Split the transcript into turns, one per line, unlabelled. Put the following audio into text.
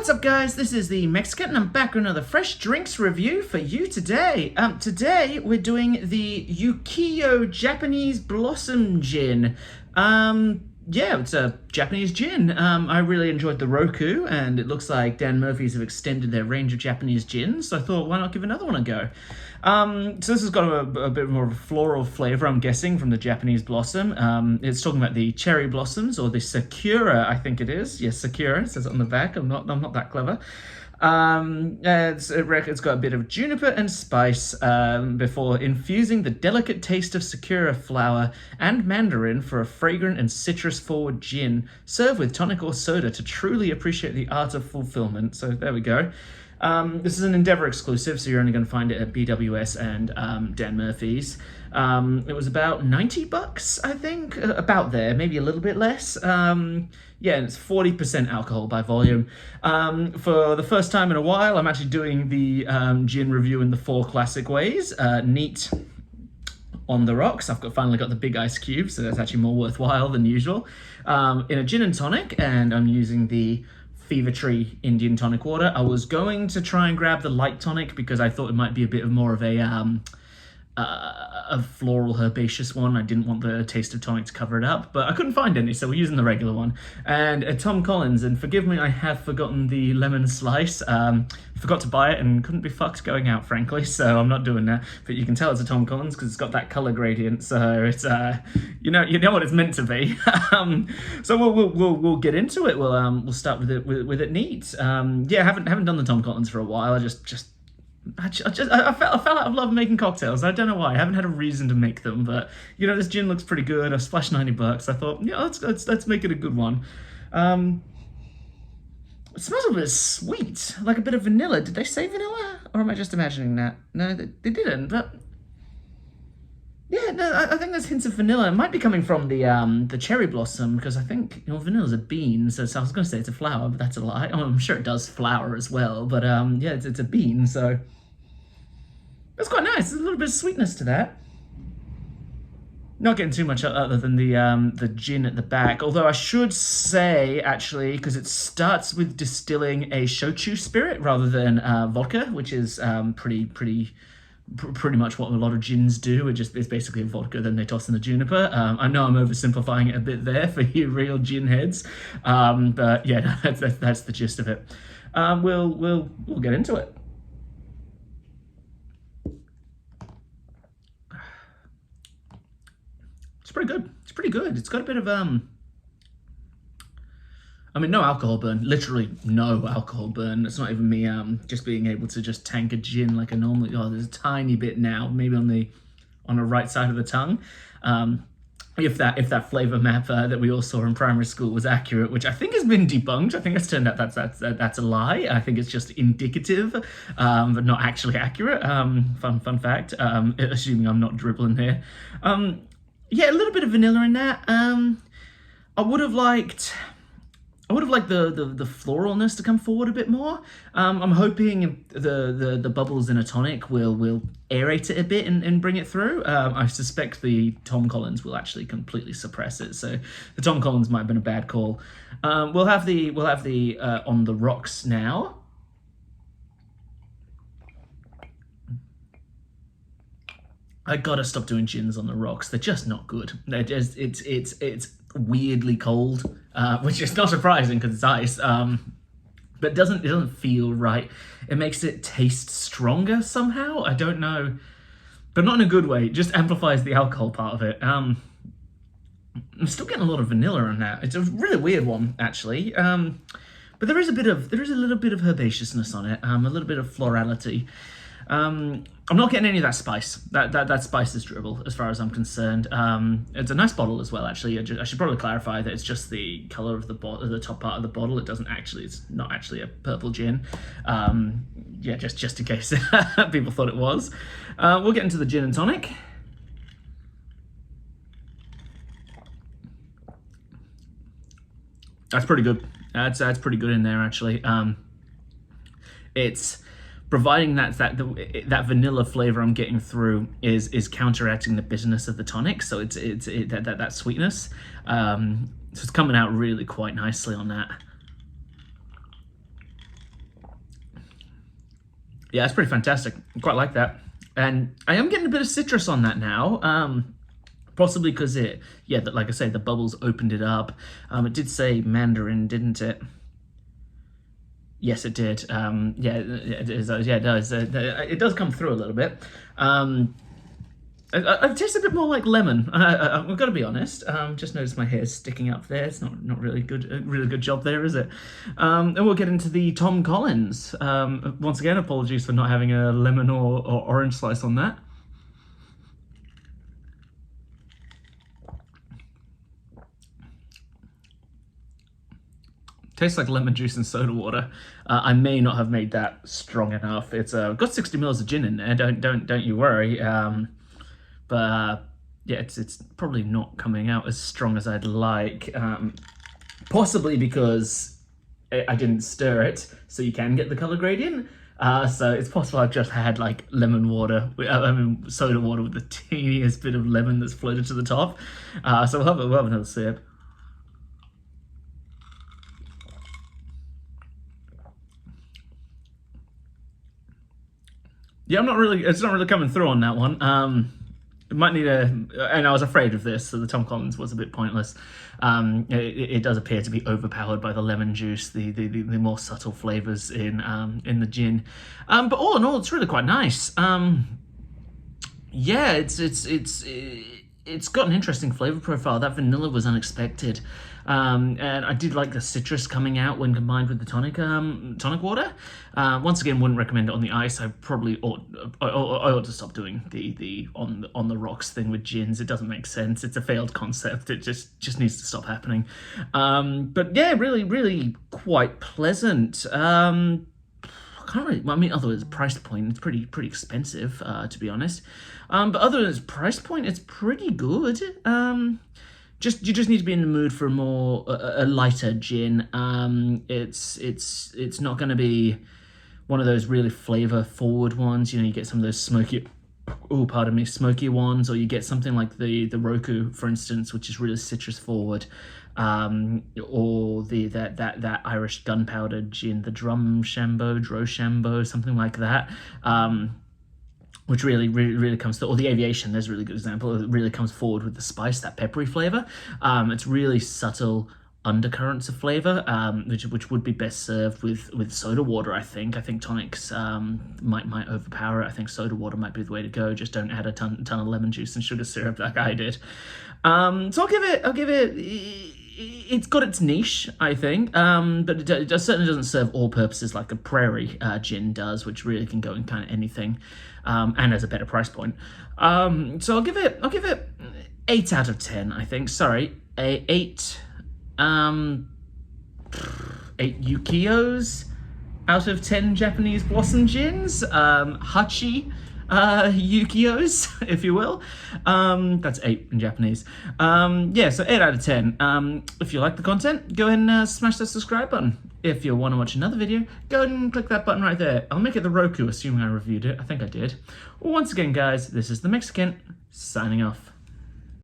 What's up, guys? This is the Mexikent, and I'm back with another fresh drinks review for you today. Today we're doing the Ukiyo Japanese Blossom Gin. Yeah, it's a Japanese gin. I really enjoyed the Roku, and it looks like Dan Murphy's have extended their range of Japanese gins, so I thought, why not give another one a go? So this has got a bit more of a floral flavor, I'm guessing, from the Japanese blossom. It's talking about the cherry blossoms, or the sakura, I think it is. Yes, sakura, it says it on the back. I'm not that clever. It's got a bit of juniper and spice before infusing the delicate taste of sakura flower and mandarin for a fragrant and citrus-forward gin. Serve with tonic or soda to truly appreciate the art of fulfillment. So there we go. This is an Endeavour exclusive, so you're only going to find it at BWS and Dan Murphy's. It was about $90, I think, about there, maybe a little bit less. Yeah, and it's 40% alcohol by volume. For the first time in a while, I'm actually doing the gin review in the 4 classic ways. Neat on the rocks. I've finally got the big ice cube, so that's actually more worthwhile than usual. In a gin and tonic, and I'm using the Fever Tree Indian tonic water. I was going to try and grab the light tonic because I thought it might be a bit more of a floral herbaceous one. I didn't want the taste of tonic to cover it up, but I couldn't find any, so we're using the regular one. And Tom Collins, and forgive me, I have forgotten the lemon slice. Forgot to buy it and couldn't be fucked going out, frankly, so I'm not doing that. But you can tell it's a Tom Collins because it's got that color gradient, so it's you know what it's meant to be. So we'll get into it. We'll start with it neat. Yeah, haven't done the Tom Collins for a while. I fell out of love making cocktails. I don't know why. I haven't had a reason to make them, but you know, this gin looks pretty good. I splashed $90. I thought, yeah, let's make it a good one. It smells a bit sweet, like a bit of vanilla. Did they say vanilla, or am I just imagining that? No, they didn't. But yeah, no, I think there's hints of vanilla. It might be coming from the cherry blossom, because I think, you know, vanilla's a bean, so I was going to say it's a flower, but that's a lie. Oh, I'm sure it does flower as well, but yeah, it's a bean, so that's quite nice. There's a little bit of sweetness to that. Not getting too much other than the gin at the back, although I should say, actually, because it starts with distilling a shochu spirit rather than vodka, which is pretty much what a lot of gins do. It's basically a vodka, then they toss in the juniper. I know I'm oversimplifying it a bit there for you real gin heads, but yeah, that's the gist of it. We'll get into it. It's pretty good. It's pretty good. It's got a bit of I mean, no alcohol burn, literally no alcohol burn. It's not even me just being able to just tank a gin like a normal. Oh, there's a tiny bit now, maybe on the right side of the tongue. If that flavor map that we all saw in primary school was accurate, which I think has been debunked. I think it's turned out that's a lie. I think it's just indicative, but not actually accurate. Fun fact, assuming I'm not dribbling here. Yeah, a little bit of vanilla in that. I would have liked the floralness to come forward a bit more. I'm hoping the bubbles in a tonic will aerate it a bit and bring it through. I suspect the Tom Collins will actually completely suppress it. So the Tom Collins might have been a bad call. We'll have the on the rocks now. I gotta stop doing gins on the rocks. They're just not good. They're just it's weirdly cold, which is not surprising because it's ice. But it doesn't feel right. It makes it taste stronger somehow. I don't know, but not in a good way. It just amplifies the alcohol part of it. I'm still getting a lot of vanilla on that. It's a really weird one, actually. But there is a little bit of herbaceousness on it. A little bit of florality. I'm not getting any of that spice. That spice is dribble, as far as I'm concerned. It's a nice bottle as well, actually. I should probably clarify that it's just the color of the top part of the bottle. It's not actually a purple gin. Yeah, just in case people thought it was. We'll get into the gin and tonic. That's pretty good. That's pretty good in there, actually. It's providing that vanilla flavor I'm getting through is counteracting the bitterness of the tonic, so it's that sweetness. So it's coming out really quite nicely on that. Yeah, it's pretty fantastic. I quite like that. And I am getting a bit of citrus on that now. Possibly because like I say, the bubbles opened it up. It did say Mandarin, didn't it? Yes, it did. Yeah, it is. Yeah, it does. It does come through a little bit. I've tasted a bit more like lemon. I've got to be honest. Just noticed my hair's sticking up there. It's not really good. A really good job there, is it? And we'll get into the Tom Collins. Once again, apologies for not having a lemon or orange slice on that. Tastes like lemon juice and soda water. I may not have made that strong enough. It's got 60 mils of gin in there. Don't you worry. But yeah, it's probably not coming out as strong as I'd like. Possibly because I didn't stir it, so you can get the color gradient. So it's possible I've just had like lemon water, soda water with the teeniest bit of lemon that's floated to the top. So we'll have another sip. Yeah, it's not really coming through on that one. It might need and I was afraid of this, so the Tom Collins was a bit pointless. It does appear to be overpowered by the lemon juice, the more subtle flavors in the gin. But all in all, it's really quite nice. Yeah, it's got an interesting flavor profile. That vanilla was unexpected. And I did like the citrus coming out when combined with the tonic water. Once again, wouldn't recommend it on the ice. I probably ought to stop doing the on the rocks thing with gins. It doesn't make sense. It's a failed concept. It just needs to stop happening. But yeah, really quite pleasant. Can't really, I mean, other than its price point, it's pretty expensive, to be honest. But other than its price point, it's pretty good. You just need to be in the mood for a lighter gin. It's not going to be one of those really flavor forward ones. You know, you get some of those smoky ones, or you get something like the Roku, for instance, which is really citrus forward, or that Irish gunpowder gin, the Droshambo, something like that. Which really comes through, or the Aviation, there's a really good example. It really comes forward with the spice, that peppery flavor. It's really subtle undercurrents of flavor, which would be best served with soda water. I think tonics might overpower it. I think soda water might be the way to go. Just don't add a ton of lemon juice and sugar syrup like I did. So I'll give it. It's got its niche, I think, but it certainly doesn't serve all purposes like a Prairie gin does, which really can go in kind of anything, and has a better price point. So I'll give it 8 out of 10. I think. Sorry, 8 Ukiyos out of 10 Japanese blossom gins. Hachi Ukiyos, if you will. That's 8 in Japanese. Yeah, so 8 out of 10. If you like the content, go ahead and smash that subscribe button. If you want to watch another video, go ahead and click that button right there. I'll make it the Roku, assuming I reviewed it. I think I did. Once again, guys, this is the Mexikent, signing off.